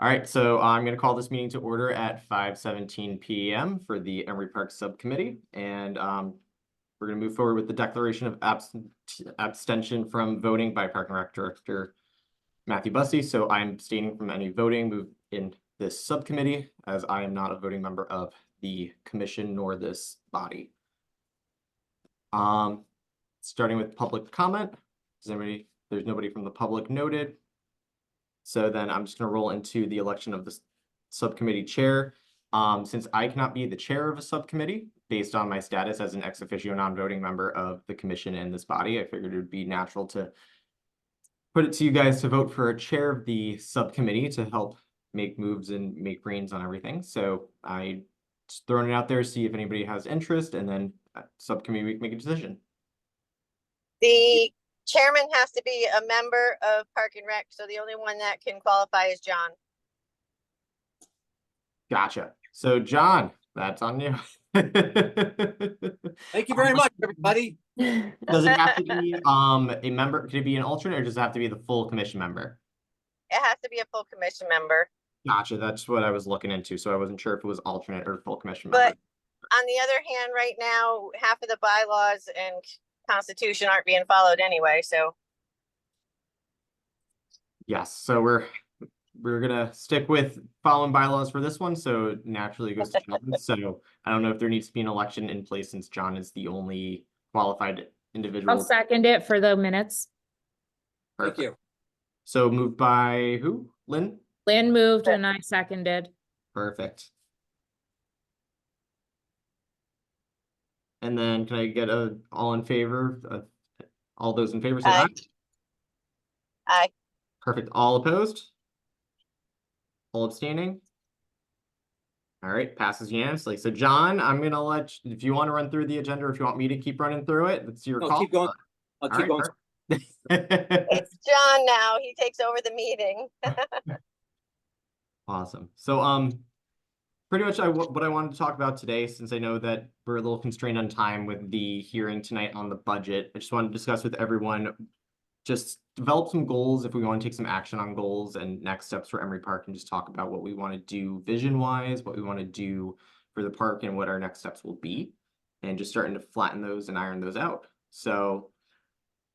All right, so I'm going to call this meeting to order at 5:17 p.m. for the Emery Park Subcommittee, and we're going to move forward with the declaration of abstention from voting by Park and Rec Director Matthew Bussey. So I'm abstaining from any voting move in this subcommittee, as I am not a voting member of the commission nor this body. Starting with public comment. There's nobody from the public noted. So then I'm just going to roll into the election of the subcommittee chair. Since I cannot be the chair of a subcommittee based on my status as an ex officio non-voting member of the commission and this body, I figured it would be natural to put it to you guys to vote for a chair of the subcommittee to help make moves and make brains on everything. So I just throwing it out there, see if anybody has interest, and then subcommittee we can make a decision. The chairman has to be a member of Park and Rec, so the only one that can qualify is John. Gotcha. So John, that's on you. Thank you very much, everybody. Does it have to be a member? Could it be an alternate, or does it have to be the full commission member? It has to be a full commission member. Gotcha. That's what I was looking into. So I wasn't sure if it was alternate or full commission But member. on the other hand, right now, half of the bylaws and Constitution aren't being followed anyway, so. Yes, so we're gonna stick with following bylaws for this one, so naturally it goes to John. So I don't know if there needs to be an election in place since John is the only qualified individual. I'll second it for the minutes. Perfect. Thank you. So moved by who? Lynn? Lynn moved and I seconded. Perfect. And then can I get a all in favor? All those in favor say aye. Aye. Perfect. All opposed? All abstaining? All right, passes unanimously. So John, I'm gonna let you, if you want to run through the agenda, or if you want me to keep running through it, it's your call. Keep going. I'll All keep right, going. It's John now. He takes over the meeting. Awesome. So pretty much what I wanted to talk about today, since I know that we're a little constrained on time with the hearing tonight on the budget, I just wanted to discuss with everyone, just develop some goals if we want to take some action on goals and next steps for Emery Park, and just talk about what we want to do vision wise, what we want to do for the park, and what our next steps will be, and just starting to flatten those and iron those out. So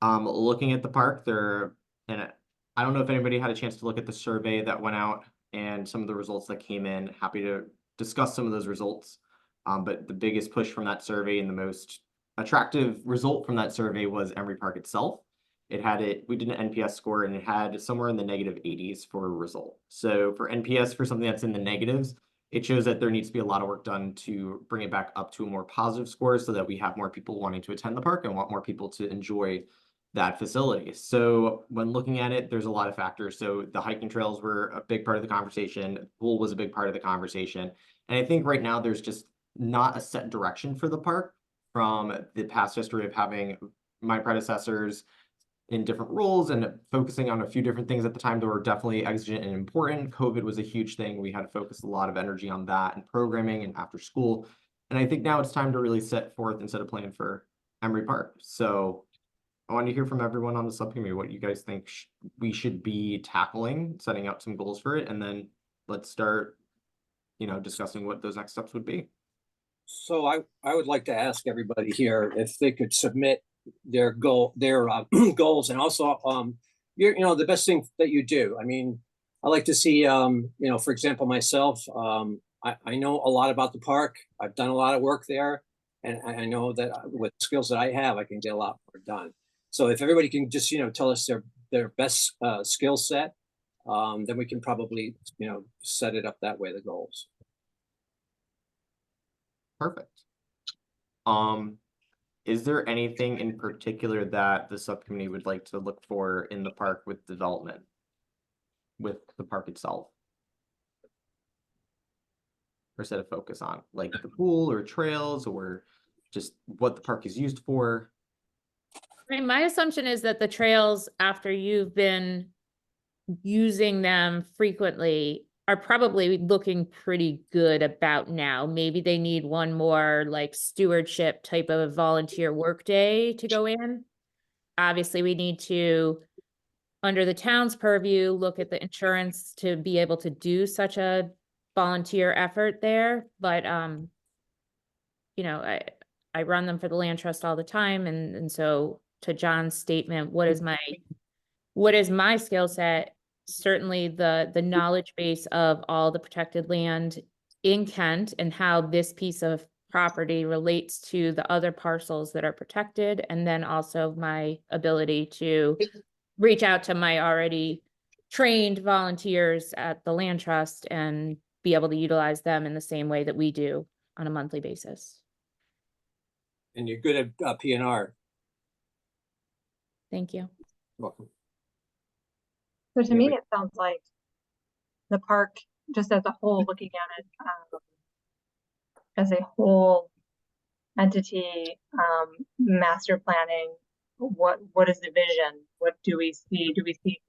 looking at the park there, and I don't know if anybody had a chance to look at the survey that went out and some of the results that came in. Happy to discuss some of those results. But the biggest push from that survey and the most attractive result from that survey was Emery Park itself. We did an NPS score, and it had somewhere in the -80s for a result. So for NPS, for something that's in the negatives, it shows that there needs to be a lot of work done to bring it back up to a more positive score, so that we have more people wanting to attend the park and want more people to enjoy that facility. So when looking at it, there's a lot of factors. So the hiking trails were a big part of the conversation. The pool was a big part of the conversation. And I think right now there's just not a set direction for the park from the past history of having my predecessors in different roles and focusing on a few different things at the time that were definitely exigent and important. COVID was a huge thing. We had to focus a lot of energy on that and programming and after school. And I think now it's time to really set forth and set a plan for Emery Park. So I want to hear from everyone on the subcommittee what you guys think we should be tackling, setting out some goals for it, and then let's start, discussing what those next steps would be. So I would like to ask everybody here if they could submit their goals, and also the best thing that you do. I mean, I like to see for example, myself, I know a lot about the park. I've done a lot of work there, and I know that with skills that I have, I can get a lot more done. So if everybody can just tell us their best skill set, then we can probably set it up that way, the goals. Perfect. Is there anything in particular that the subcommittee would like to look for in the park with development, with the park itself? Or set a focus on, like the pool or trails, or just what the park is used for? I mean, my assumption is that the trails, after you've been using them frequently, are probably looking pretty good about now. Maybe they need one more like stewardship type of volunteer work day to go in. Obviously, we need to under the town's purview, look at the insurance to be able to do such a volunteer effort there, but, you know, I run them for the land trust all the time, and so to John's statement, what is my skill set? Certainly the knowledge base of all the protected land in Kent and how this piece of property relates to the other parcels that are protected, and then also my ability to reach out to my already trained volunteers at the land trust and be able to utilize them in the same way that we do on a monthly basis. And you're good at PNR. Thank you. Welcome. So to Yeah, me, but- it sounds like the park, just as a whole, looking at it as a whole entity, master planning, what is the vision? What do we see? Do we see,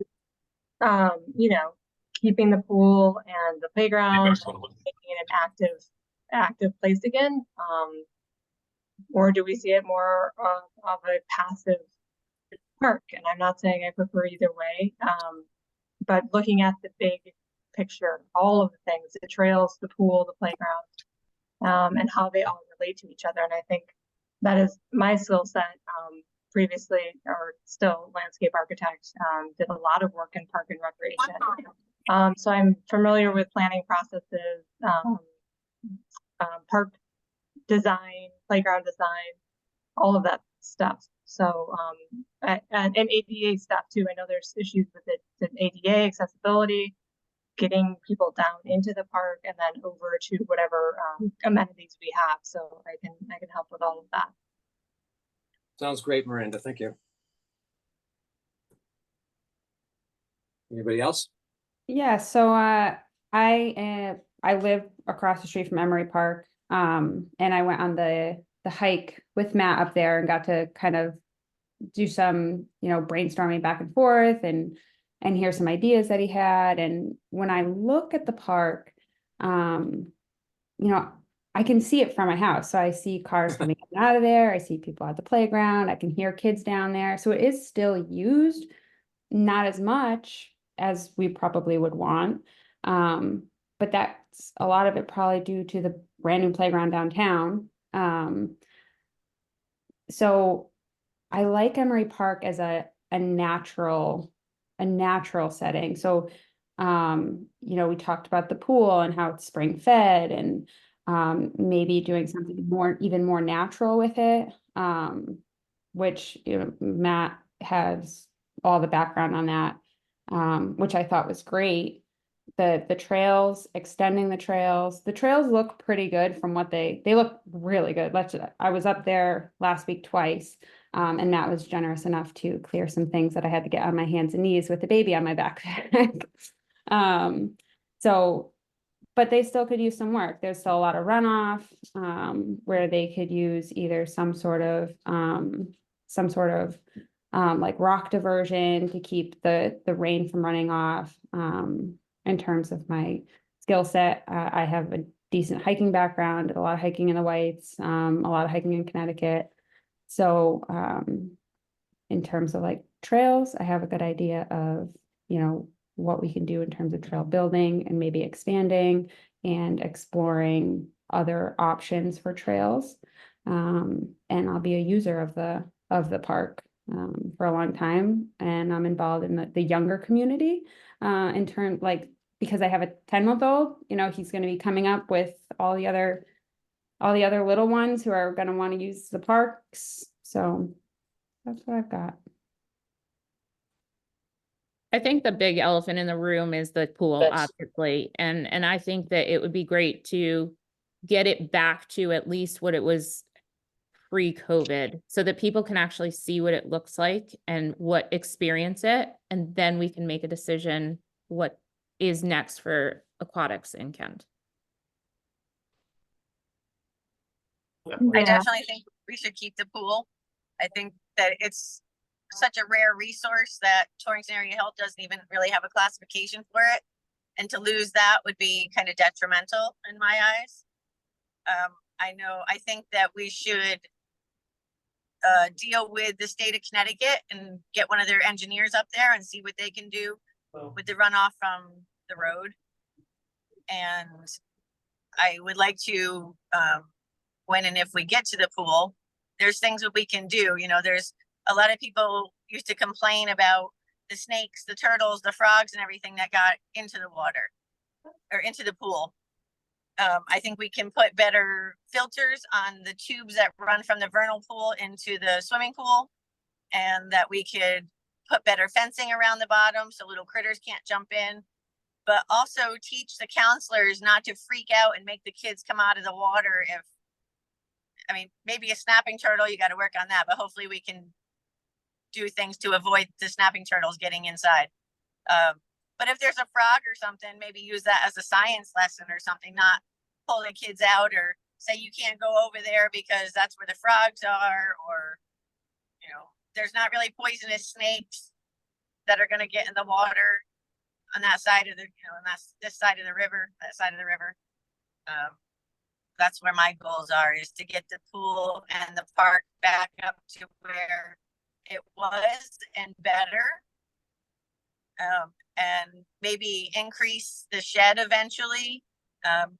you know, keeping the pool and the playground, making it an active place again? Or do we see it more of a passive park? And I'm not saying I prefer either way, but looking at the big picture, all of the things, the trails, the pool, the playground, and how they all relate to each other. And I think that is my skill set. Previously, or still landscape architect, did a lot of work in park and recreation. So I'm familiar with planning processes, park design, playground design, all of that stuff. So, and ADA stuff too. I know there's issues with it, with ADA accessibility, getting people down into the park and then over to whatever amenities we have. So I can help with all of that. Sounds great, Miranda. Thank you. Anybody else? Yeah, so I live across the street from Emery Park, and I went on the hike with Matt up there and got to kind of do some, you know, brainstorming back and forth and hear some ideas that he had. And when I look at the park, you know, I can see it from my house. So I see cars coming in and out of there. I see people at the playground. I can hear kids down there. So it is still used, not as much as we probably would want. But that's a lot of it probably due to the brand new playground downtown. So I like Emery Park as a natural setting. So, you know, we talked about the pool and how it's spring fed and maybe doing something even more natural with it, which, you know, Matt has all the background on that, which I thought was great. The trails, extending the trails look pretty good from what they look really good. I was up there last week twice, and Matt was generous enough to clear some things that I had to get on my hands and knees with the baby on my backpack. So, but they still could use some work. There's still a lot of runoff, where they could use either some sort of like rock diversion to keep the rain from running off. In terms of my skill set, I have a decent hiking background, a lot of hiking in the Whites, a lot of hiking in Connecticut. So in terms of like trails, I have a good idea of, you know, what we can do in terms of trail building and maybe expanding and exploring other options for trails. And I'll be a user of the park for a long time, and I'm involved in the younger community in terms, like, because I have a 10-month-old, you know, he's going to be coming up with all the other little ones who are going to want to use the parks. So that's what I've got. I think the big elephant in the room is the pool, Yes. obviously, and I think that it would be great to get it back to at least what it was pre-COVID, so that people can actually see what it looks like and experience it, and then we can make a decision what is next for aquatics in Kent. I Yeah. definitely think we should keep the pool. I think that it's such a rare resource that Torrington Area Health doesn't even really have a classification for it. And to lose that would be kind of detrimental in my eyes. I think that we should deal with the state of Connecticut and get one of their engineers up there and see what they can do with the runoff from the road. And I would like to, when and if we get to the pool, there's things that we can do. You know, there's a lot of people used to complain about the snakes, the turtles, the frogs and everything that got into the water or into the pool. I think we can put better filters on the tubes that run from the vernal pool into the swimming pool, and that we could put better fencing around the bottom so little critters can't jump in, but also teach the counselors not to freak out and make the kids come out of the water. If, I mean, maybe a snapping turtle, you got to work on that, but hopefully we can do things to avoid the snapping turtles getting inside. But if there's a frog or something, maybe use that as a science lesson or something, not pull the kids out or say you can't go over there because that's where the frogs are, or, you know, there's not really poisonous snakes that are going to get in the water on that side of the, you know, and that's this side of the river, that side of the river. That's where my goals are, is to get the pool and the park back up to where it was and better. And maybe increase the shed eventually,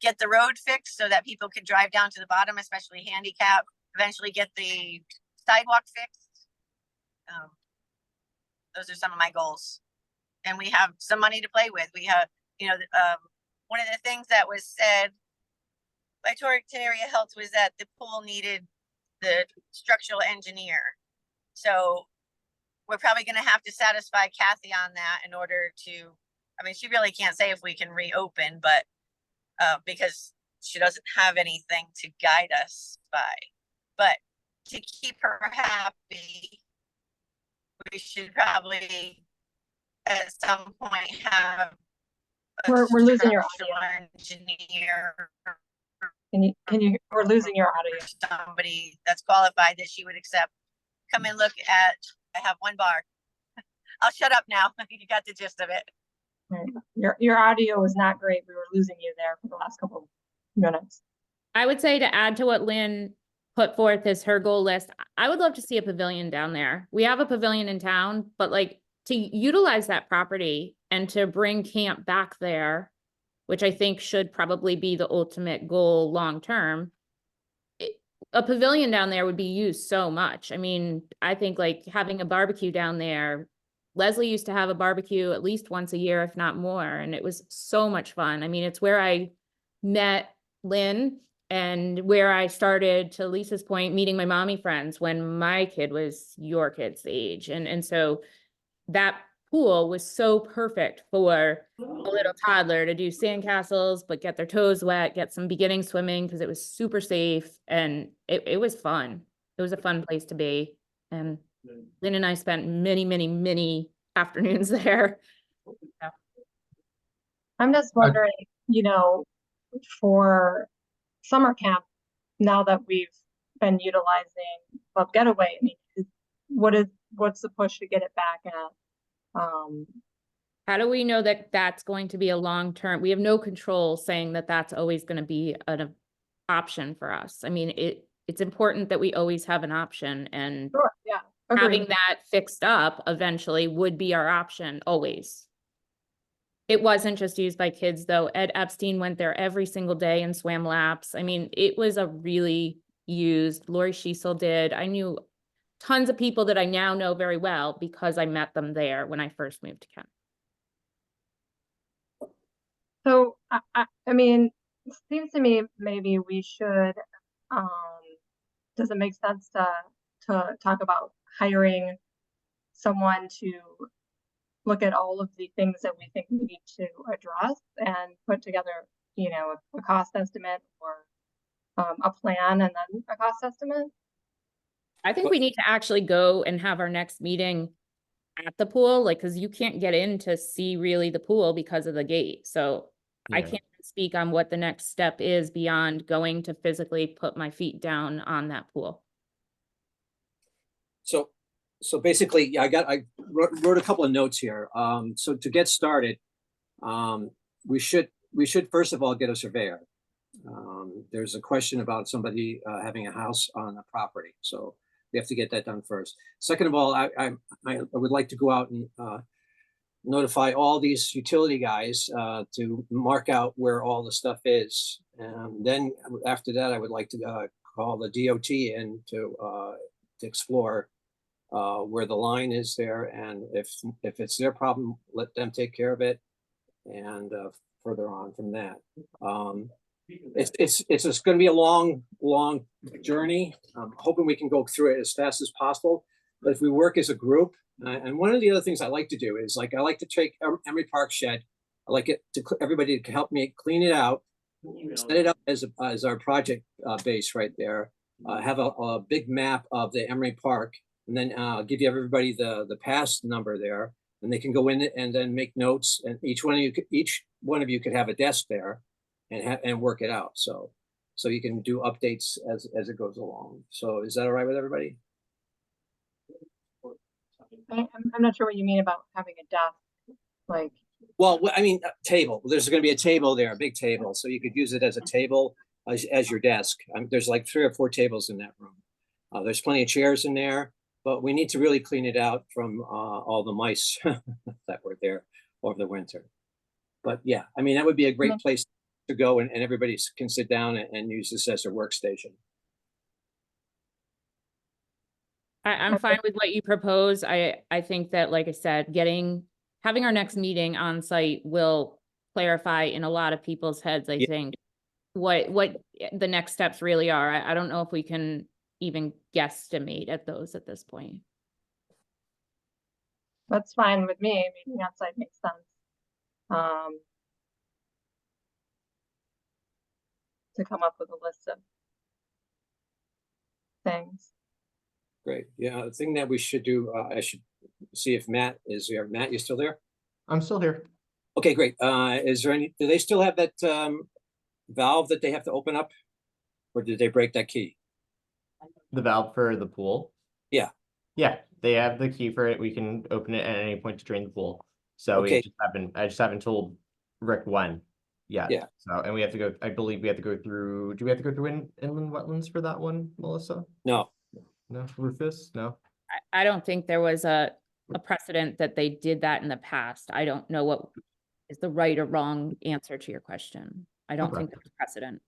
get the road fixed so that people can drive down to the bottom, especially handicap, eventually get the sidewalk fixed. Those are some of my goals. And we have some money to play with. We have, you know, one of the things that was said by Torrington Area Health was that the pool needed the structural engineer. So we're probably going to have to satisfy Kathy on that in order to, I mean, she really can't say if we can reopen, but because she doesn't have anything to guide us by. But to keep her happy, we should probably at some point have a We're losing your structural audio. engineer, We're losing your audio. somebody that's qualified that she would accept. Come and look at, I have one bar. I'll shut up now. You got the gist of it. Right. Your audio was not great. We were losing you there for the last couple of minutes. I would say, to add to what Lynn put forth as her goal list, I would love to see a pavilion down there. We have a pavilion in town, but like to utilize that property and to bring camp back there, which I think should probably be the ultimate goal long-term. A pavilion down there would be used so much. I mean, I think like having a barbecue down there, Leslie used to have a barbecue at least once a year, if not more. And it was so much fun. I mean, it's where I met Lynn and where I started, to Lisa's point, meeting my mommy friends when my kid was your kid's age. And so that pool was so perfect for a little toddler to do sandcastles, but get their toes wet, get some beginning swimming because it was super safe and it was fun. It was a fun place to be. And Lynn and I spent many, many, many afternoons there. Yeah. I'm just wondering, you know, for summer camp, now that we've been utilizing Club Getaway, I mean, what's the push to get it back at? How do we know that that's going to be a long-term? We have no control saying that that's always going to be an option for us. I mean, it's important that we always have an option, and Sure, yeah, having agreed. that fixed up eventually would be our option always. It wasn't just used by kids though. Ed Epstein went there every single day and swam laps. I mean, it was a really used, Lori Schiesel did. I knew tons of people that I now know very well because I met them there when I first moved to Kent. So I mean, it seems to me maybe we should, does it make sense to talk about hiring someone to look at all of the things that we think we need to address and put together, you know, a cost estimate or a plan and then a cost estimate? I think we need to actually go and have our next meeting at the pool, like, cause you can't get in to see really the pool because of the gate. So I Yeah. can't speak on what the next step is beyond going to physically put my feet down on that pool. So basically, I wrote a couple of notes here. So to get started, we should first of all get a surveyor. There's a question about somebody having a house on a property. So we have to get that done first. Second of all, I would like to go out and notify all these utility guys to mark out where all the stuff is. And then after that, I would like to call the DOT in to explore where the line is there, and if it's their problem, let them take care of it. And further on from that, it's just going to be a long journey. I'm hoping we can go through it as fast as possible. But if we work as a group, and one of the other things I like to do is, like, I like to take Emery Park shed. I like it to everybody to help me clean it out, set it up as our project base right there. Have a big map of the Emery Park, and then give you everybody the pass number there, and they can go in and then make notes. And each one of you could have a desk there, and work it out. So you can do updates as it goes along. So is that all right with everybody? I'm not sure what you mean about having a desk, like. Well, I mean, table. There's going to be a table there, a big table, so you could use it as a table as your desk. There's like 3 or 4 tables in that room. There's plenty of chairs in there, but we need to really clean it out from all the mice that were there over the winter. But yeah, I mean, that would be a great place to go, and everybody can sit down and use this as their workstation. I'm fine with what you propose. I think that, like I said, having our next meeting on site will clarify in a lot of people's heads, I think, what the next steps really are. I don't know if we can even guesstimate at those at this point. That's fine with me. Meeting outside makes sense. To come up with a list of things. Great. Yeah, the thing that we should do, I should see if Matt is there. Matt, you still there? I'm still here. Okay, great. Is there do they still have that valve that they have to open up, or did they break that key? The valve for the pool? Yeah. Yeah, they have the key for it. We can open it at any point to drain the pool. So Okay. I just haven't told Rick when yet. Yeah. So, and we have to go, I believe we have to go through, do we have to go through inland wetlands for that one, Melissa? No. No, Rufus? No? I don't think there was a precedent that they did that in the past. I don't know what is the right or wrong answer to your question. I don't think there's precedent.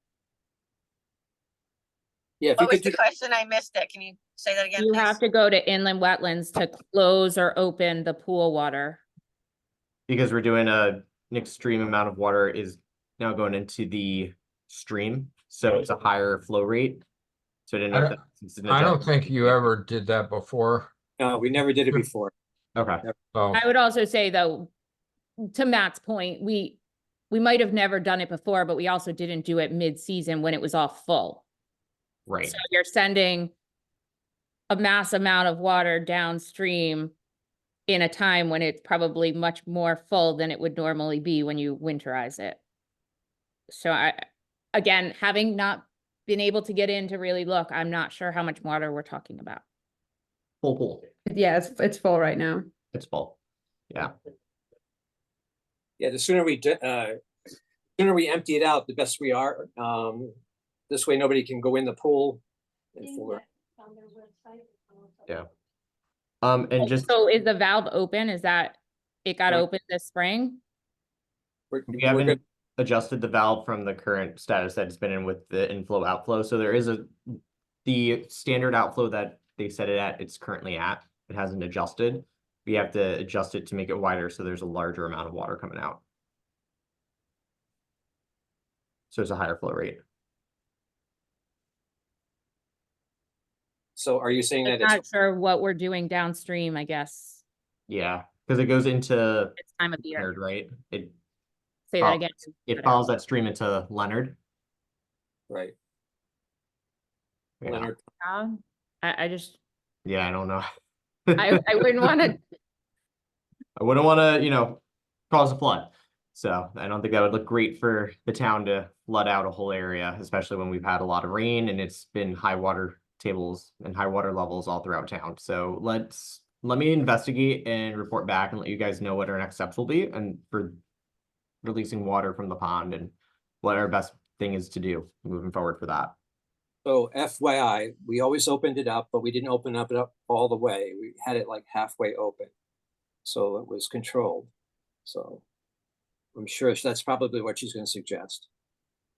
Yeah. If you What was could do the question? I missed it. Can you say that again, You please? have to go to inland wetlands to close or open the pool water. Because we're doing an extreme amount of water is now going into the stream. So it's a higher flow rate. So I didn't know if that's an I don't adjustment. think you ever did that before. No, we never did it before. Okay. So I would also say, though, to Matt's point, we might have never done it before, but we also didn't do it mid-season when it was all full. Right. So you're sending a mass amount of water downstream in a time when it's probably much more full than it would normally be when you winterize it. So again, having not been able to get in to really look, I'm not sure how much water we're talking about. Full pool. Yeah, it's full right now. It's full. Yeah. Yeah, the sooner we empty it out, the best we are. This way, nobody can go in the pool. Yeah. And just So is the valve open? Is that it got Right. open this spring? we're we good. haven't adjusted the valve from the current status that it's been in with the inflow outflow. So there is the standard outflow that they set it at, it's currently at. It hasn't adjusted. We have to adjust it to make it wider so there's a larger amount of water coming out. So it's a higher flow rate. So are you saying I'm that not sure what we're doing downstream, I guess, Yeah, because it goes into this time of year. Leonard, right? It Say that again. it follows that stream into Leonard. right? Yeah, Leonard, I just, yeah, I don't know. I wouldn't want to, I wouldn't want to, cause a flood. So I don't think that would look great for the town to flood out a whole area, especially when we've had a lot of rain and it's been high water tables and high water levels all throughout town. So let me investigate and report back and let you guys know what our next steps will be and for releasing water from the pond and what our best thing is to do moving forward for that. So FYI, we always opened it up, but we didn't open it up all the way. We had it like halfway open. So it was controlled. So I'm sure that's probably what she's gonna suggest.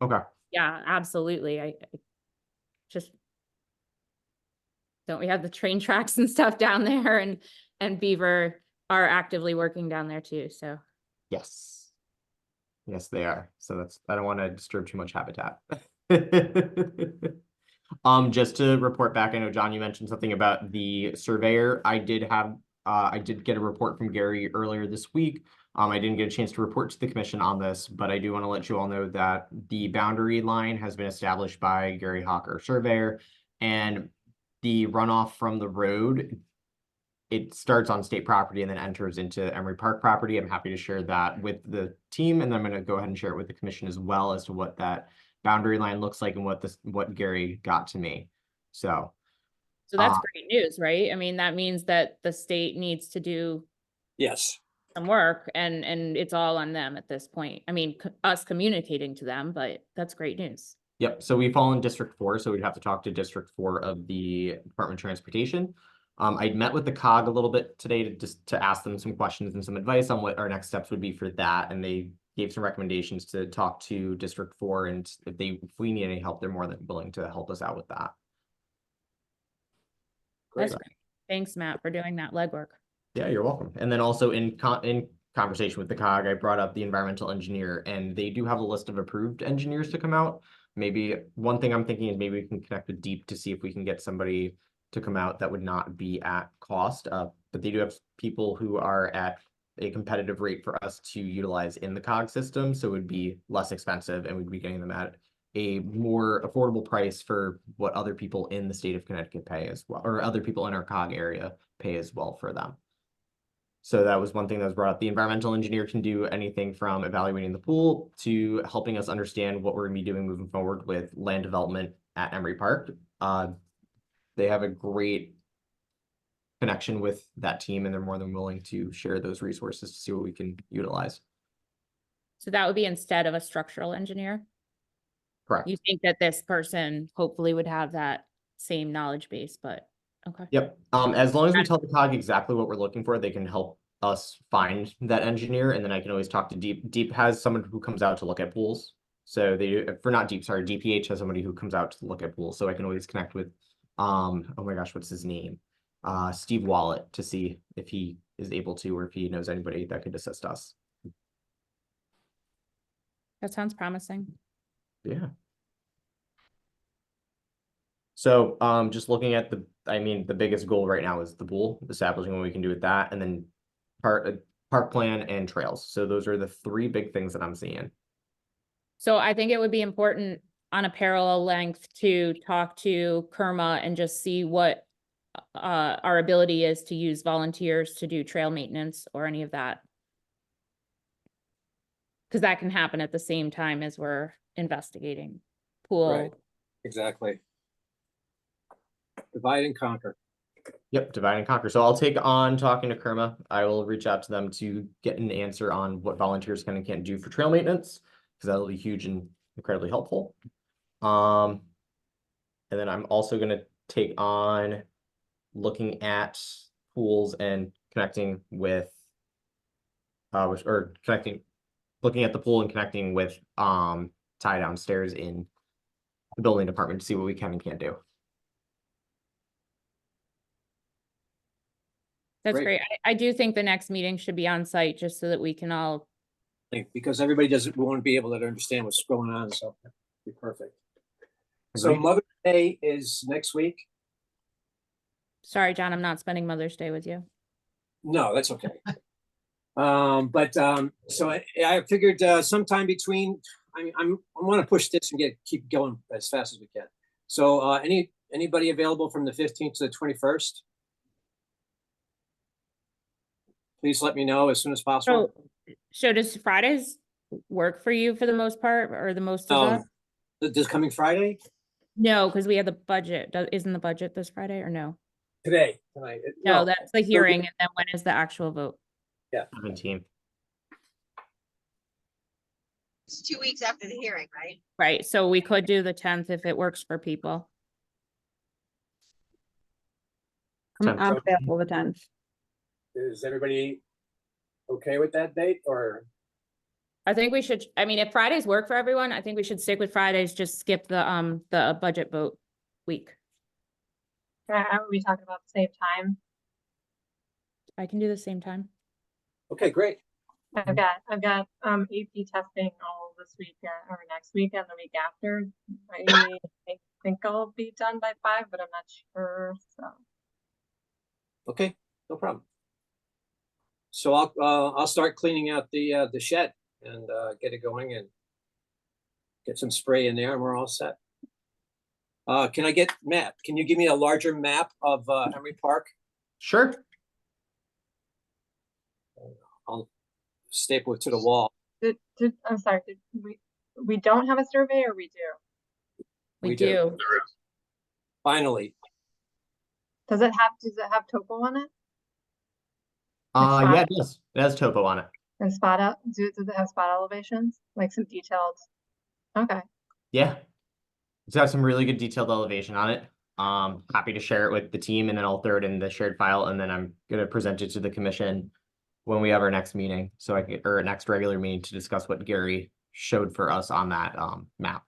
Okay. Yeah, absolutely. I just, don't we have the train tracks and stuff down there, and Beaver are actively working down there too, so. Yes. Yes, they are. So that's, I don't want to disturb too much habitat. Just to report back, I know, John, you mentioned something about the surveyor. I did get a report from Gary earlier this week. I didn't get a chance to report to the commission on this, but I do want to let you all know that the boundary line has been established by Gary Hawker, surveyor, and the runoff from the road, it starts on state property and then enters into Emery Park property. I'm happy to share that with the team, and then I'm going to go ahead and share it with the commission as well as to what that boundary line looks like and what Gary got to me. So That's great news, right? I mean, that means that the state needs to do Yes. some work, and it's all on them at this point. I mean, us communicating to them, but that's great news. yep. So we fall in District 4, so we'd have to talk to District 4 of the Department of Transportation. I met with the COG a little bit today to ask them some questions and some advice on what our next steps would be for that, and they gave some recommendations to talk to District 4, and if we need any help, they're more than willing to help us out with that. That's great. Thanks, Matt, for doing that legwork. Yeah, you're welcome. And then also in conversation with the COG, I brought up the environmental engineer, and they do have a list of approved engineers to come out. Maybe one thing I'm thinking is maybe we can connect with Deep to see if we can get somebody to come out that would not be at cost. But they do have people who are at a competitive rate for us to utilize in the COG system, so it would be less expensive, and we'd be getting them at a more affordable price for what other people in the state of Connecticut pay as well, or other people in our COG area pay as well for them. So that was one thing that was brought up. The environmental engineer can do anything from evaluating the pool to helping us understand what we're gonna be doing moving forward with land development at Emery Park. They have a great connection with that team, and they're more than willing to share those resources to see what we can utilize. So that would be instead of a structural engineer? Correct. You think that this person hopefully would have that same knowledge base, but okay. Yep. As long as we tell the COG exactly what we're looking for, they can help us find that engineer, and then I can always talk to Deep. Deep has someone who comes out to look at pools. So DPH has somebody who comes out to look at pools. So I can always connect with, oh my gosh, what's his name? Steve Wallet, to see if he is able to, or if he knows anybody that could assist us. That sounds promising. Yeah. So just looking at the biggest goal right now is the pool, establishing what we can do with that, and then park plan and trails. So those are the three big things that I'm seeing. So I think it would be important on a parallel length to talk to Kerma and just see what our ability is to use volunteers to do trail maintenance or any of that. Because that can happen at the same time as we're investigating pool. Right. Exactly. Divide and conquer. Yep, divide and conquer. So I'll take on talking to Kerma. I will reach out to them to get an answer on what volunteers can and can't do for trail maintenance, because that'll be huge and incredibly helpful. And then I'm also going to take on looking at pools and connecting with, looking at the pool and connecting with Ty downstairs in the building department to see what we can and can't do. That's Great. great. I do think the next meeting should be on site just so that we can all, Because everybody won't be able to understand what's going on, so that'd be perfect. So Agreed. Mother's Day is next week? sorry, John, I'm not spending Mother's Day with you. No, that's okay. So I figured sometime between, I want to push this and keep going as fast as we can. So anybody available from the 15th to the 21st? Please let me know as soon as possible. So does Fridays work for you for the most part, or the most of that? This coming Friday? No, because we had the budget. Isn't the budget this Friday or no? Tonight. No, that's the hearing, and then when is the actual vote? 17th. It's 2 weeks after the hearing, right? Right, so we could do the 10th if it works for people. I'm 10th. available the 10th. Is everybody okay with that date or? I think we should, I mean, if Fridays work for everyone, I think we should stick with Fridays, just skip the budget vote week. Are we talking about the same time? I can do the same time. Okay, great. I've got AP testing all this week or next week and the week after. I think I'll be done by 5, but I'm not sure. So Okay, no problem. So I'll start cleaning out the shed and get it going and get some spray in there and we're all set. Can I get Matt? Can you give me a larger map of Emery Park? Sure. I'll staple it to the wall. I'm sorry. Did we don't have a survey or we do? We do. Finally. Does it have topo on it? Yeah, it does. It has topo on it. And does it have spot elevations? Like some detailed? Okay. Yeah. It's got some really good detailed elevation on it. Happy to share it with the team and then I'll throw it in the shared file and then I'm gonna present it to the commission when we have our next meeting. So or our next regular meeting to discuss what Gary showed for us on that map.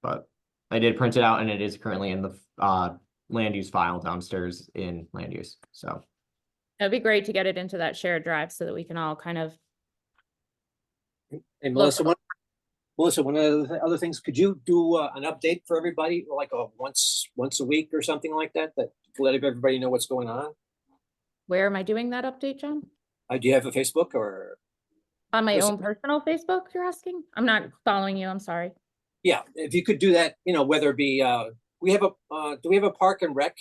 But I did print it out and it is currently in the land use file downstairs in land use. So It'd be great to get it into that shared drive so that we can all kind of. And Melissa, one of the other things, could you do an update for everybody, like once a week or something like that, to let everybody know what's going on? Where am I doing that update, John? Do you have a Facebook or? On my Yes. own personal Facebook, you're asking? I'm not following you, I'm sorry. Yeah, if you could do that, whether it be, do we have a park and rec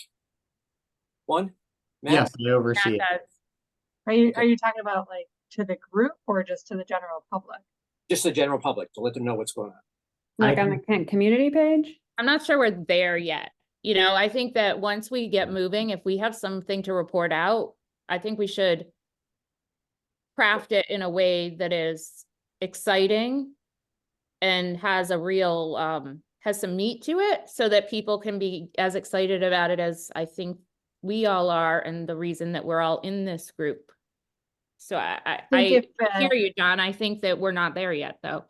one? Matt? yes, I oversee it. Matt does. Are you talking about like to the group or just to the general public? Just the general public, to let them know what's going on. Like on the community page? I'm not sure we're there yet. You know, I think that once we get moving, if we have something to report out, I think we should craft it in a way that is exciting and has a real, has some meat to it so that people can be as excited about it as I think we all are and the reason that we're all in this group. So I hear you, John. I think that we're not there yet, though.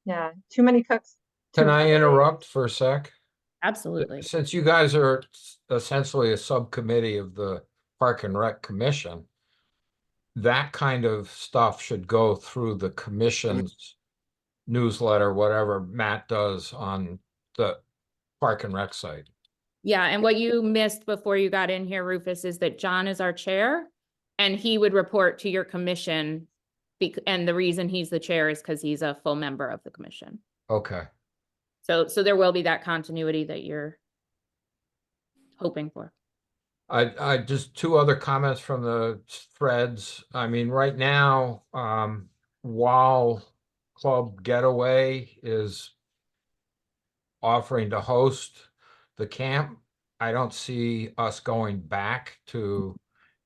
Yeah, too many cooks. Can too I many- interrupt for a sec? Absolutely. Since you guys are essentially a subcommittee of the Park and Rec Commission, that kind of stuff should go through the commission's newsletter, whatever Matt does on the Park and Rec site. Yeah, and what you missed before you got in here, Rufus, is that John is our chair and he would report to your commission. And the reason he's the chair is because he's a full member of the commission. Okay. So there will be that continuity that you're hoping for. I just two other comments from the threads. I mean, right now, while Club Getaway is offering to host the camp, I don't see us going back to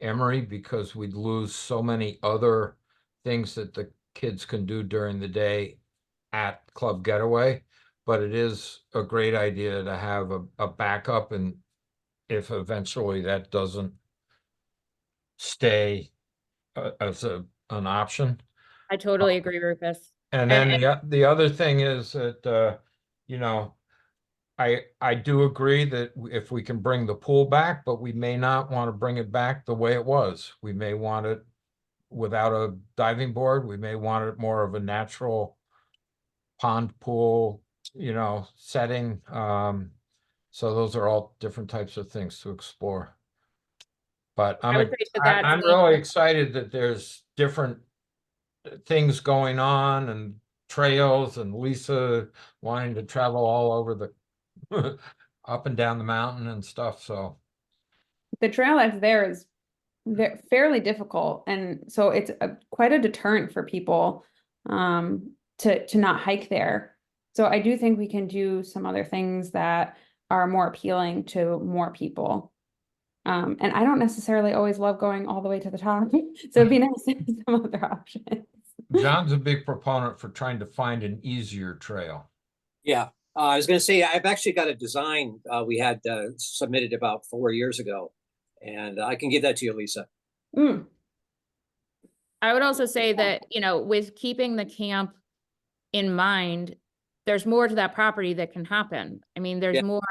Emery because we'd lose so many other things that the kids can do during the day at Club Getaway. But it is a great idea to have a backup, and if eventually that doesn't stay as an option. I totally agree, Rufus. And then the other thing is that, I do agree that if we can bring the pool back, but we may not want to bring it back the way it was. We may want it without a diving board. We may want it more of a natural pond pool, setting. So those are all different types of things to explore. But I would say that I'm really excited that there's different things going on and trails, and Lisa wanting to travel all over the up and down the mountain and stuff. So The trail that's there is fairly difficult, and so it's quite a deterrent for people to not hike there. So I do think we can do some other things that are more appealing to more people. And I don't necessarily always love going all the way to the top, so it'd be nice to have some other options. John's a big proponent for trying to find an easier trail. Yeah, I was going to say, I've actually got a design we had submitted about 4 years ago. And I can give that to you, Lisa. Mm, I would also say that, you know, with keeping the camp in mind, there's more to that property that can happen. I mean, there's Yeah. more,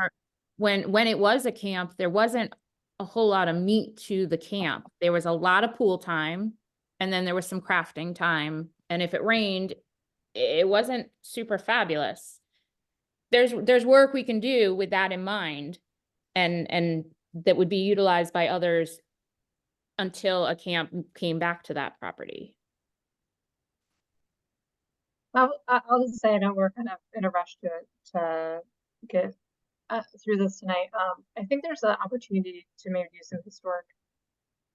when it was a camp, there wasn't a whole lot of meat to the camp. There was a lot of pool time, and then there was some crafting time. And if it rained, it wasn't super fabulous. There's work we can do with that in mind, and that would be utilized by others until a camp came back to that property. I'll just say I know we're kind of in a rush to get through this tonight. I think there's an opportunity to maybe do some historic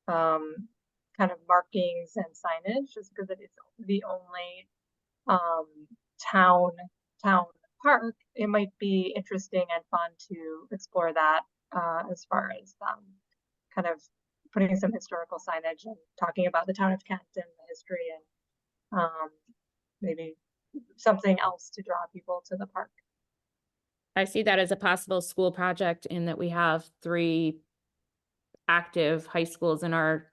kind of markings and signage, just because it is the only town park. It might be interesting and fun to explore that as far as kind of putting some historical signage and talking about the town of Kent and the history, and maybe something else to draw people to the park. I see that as a possible school project, in that we have 3 active high schools in our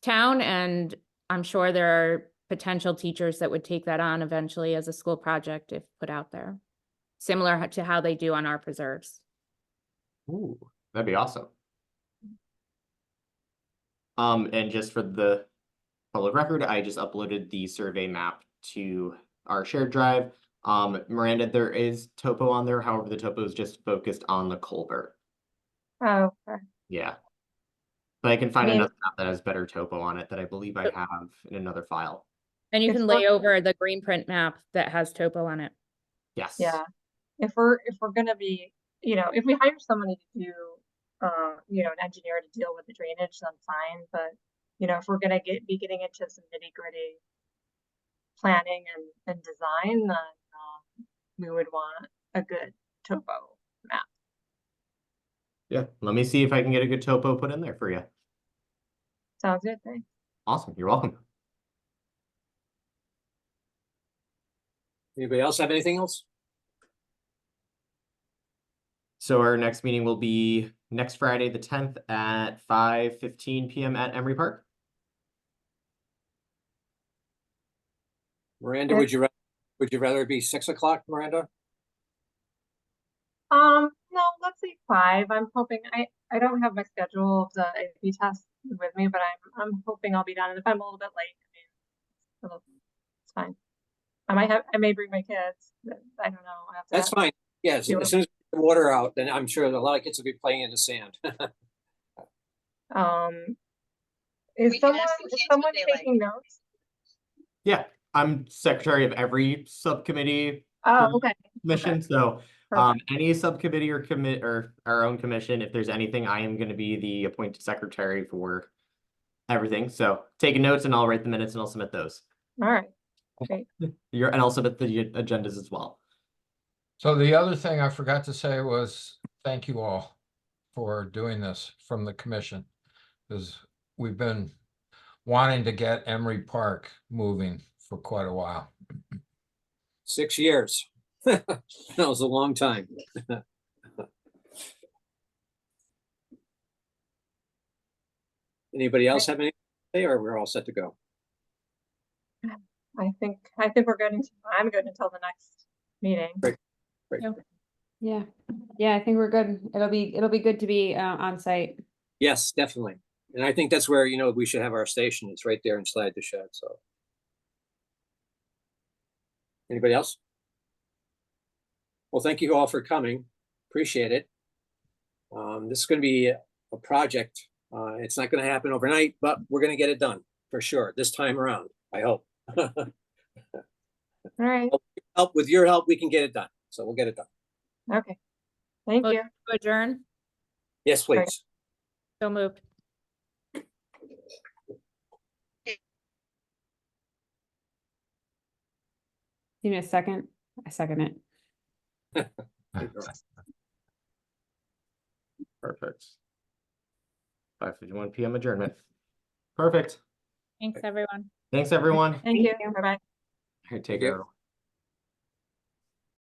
town, and I'm sure there are potential teachers that would take that on eventually as a school project if put out there, similar to how they do on our preserves. Ooh, that'd be awesome. And just for the public record, I just uploaded the survey map to our shared drive. Miranda, there is topo on there. However, the topo is just focused on the culvert. Oh, okay. Yeah. But I can find mean- another map that has better topo on it that I believe I have in another file. And you It's can work- lay over the green print map that has topo on it. Yes. Yeah. If we're gonna be, if we hire somebody to do, an engineer to deal with the drainage, then fine. But, if we're gonna be getting into some nitty-gritty planning and design, then we would want a good topo map. Yeah. Let me see if I can get a good topo put in there for you. Sounds good, thanks. Awesome. You're welcome. Anybody else have anything else? So our next meeting will be next Friday, the 10th at 5:15 p.m. at Emery Park. Miranda, would you rather it be 6 o'clock, Miranda? No, let's say 5. I'm hoping I don't have my schedule of the AP test with me, but I'm hoping I'll be done. And if I'm a little bit late, it's fine. I may bring my kids. But I don't know. I have to That's fine. Yes, do as it. soon as the water out, then I'm sure a lot of kids will be playing in the sand. Is We can ask the someone kids what they like. taking notes? Yeah, I'm secretary of every subcommittee Oh, For- okay. commission. So Perfect. any subcommittee or commit or our own commission, if there's anything, I am going to be the appointed secretary for everything. So taking notes, and I'll write the minutes and I'll submit those. All right. And I'll submit the agendas as well. So the other thing I forgot to say was thank you all for doing this from the commission. Because we've been wanting to get Emery Park moving for quite a while. 6 years. That was a long time. Anybody else have anything to say, or we're all set to go? I think we're good. I'm good until the next meeting. Great. yeah, I think we're good. It'll be good to be on site. Yes, definitely. And I think that's where, we should have our station. It's right there inside the shed, so. Anybody else? Well, thank you all for coming. Appreciate it. This is going to be a project. It's not going to happen overnight, but we're going to get it done for sure this time around, I hope. All right. With your help, we can get it done. So we'll get it done. Okay. Thank Motion you. to adjourn, Yes, please. so moved. Give me a second. I second it. Perfect. 5:51 p.m. adjournment. Perfect. Thanks, everyone. Thanks, everyone. All Thank you. you. Bye-bye. right, take you. care.